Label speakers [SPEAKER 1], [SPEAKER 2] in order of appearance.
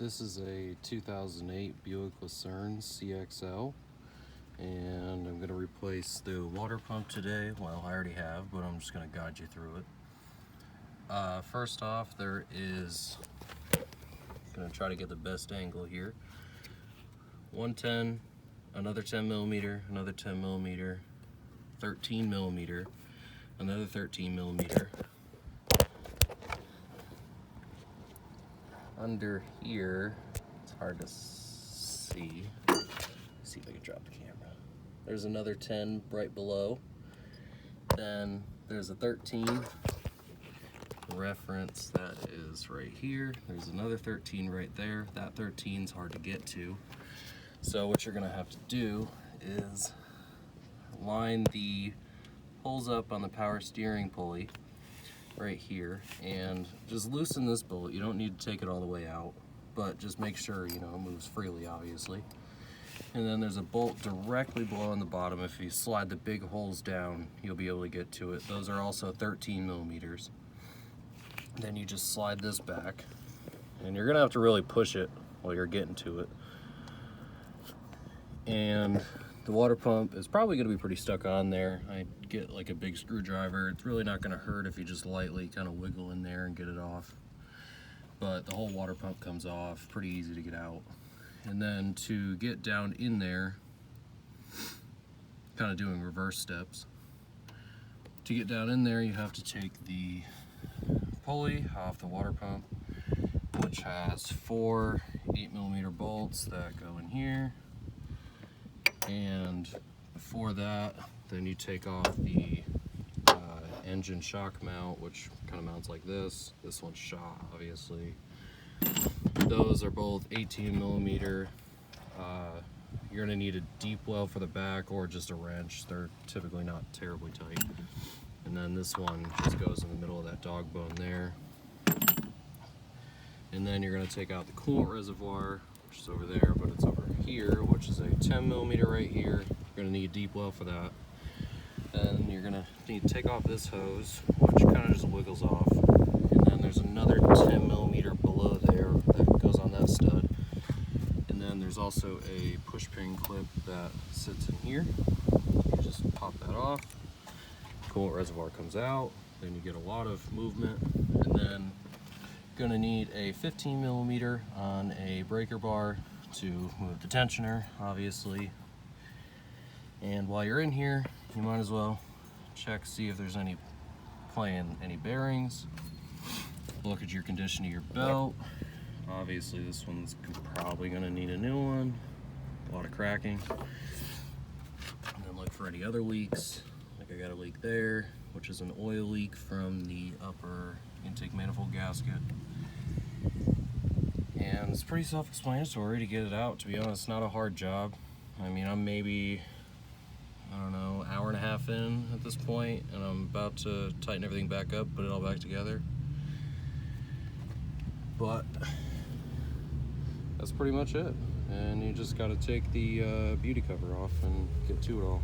[SPEAKER 1] This is a 2008 Buick Lucerne CXL, and I'm going to replace the water pump today. Well, I already have, but I'm just going to guide you through it. First off, there is, going to try to get the best angle here. 110, another 10 millimeter, another 10 millimeter, 13 millimeter, another 13 millimeter. Under here, it's hard to see. Let's see if I can drop the camera. There's another 10 right below. Then there's a 13 reference that is right here. There's another 13 right there. That 13 is hard to get to. So what you're gonna have to do is line the holes up on the power steering pulley right here and just loosen this bolt. You don't need to take it all the way out, but just make sure it moves freely, obviously. And then there's a bolt directly below on the bottom. If you slide the big holes down, you'll be able to get to it. Those are also 13 millimeters. Then you just slide this back, and you're gonna have to really push it while you're getting to it. And the water pump is probably going to be pretty stuck on there. I get like a big screwdriver. It's really not going to hurt if you just lightly kind of wiggle in there and get it off. But the whole water pump comes off, pretty easy to get out. And then to get down in there, kind of doing reverse steps. To get down in there, you have to take the pulley off the water pump, which has 4 8 millimeter bolts that go in here. And before that, then you take off the engine shock mount, which kind of mounts like this. This one's shot, obviously. Those are both 18 millimeter. You're gonna need a deep well for the back or just a wrench. They're typically not terribly tight. And then this one just goes in the middle of that dog bone there. And then you're gonna take out the coolant reservoir, which is over there, but it's over here, which is a 10 millimeter right here. You're gonna need a deep well for that. And you're gonna need to take off this hose, which kind of just wiggles off. And then there's another 10 millimeter below there that goes on that stud. And then there's also a push pin clip that sits in here. You just pop that off. Coolant reservoir comes out. Then you get a lot of movement. And then gonna need a 15 millimeter on a breaker bar to move the tensioner, obviously. And while you're in here, you might as well check, see if there's any bearings. Look at your condition of your belt. Obviously this one's probably gonna need a new one. A lot of cracking. And then look for any other leaks. Like I got a leak there, which is an oil leak from the upper intake manifold gasket. And it's pretty self-explanatory to get it out, to be honest. Not a hard job. I mean, I'm maybe, I don't know, hour and a half in at this point, and I'm about to tighten everything back up, put it all back together. But that's pretty much it. And you just gotta take the beauty cover off and get to it all.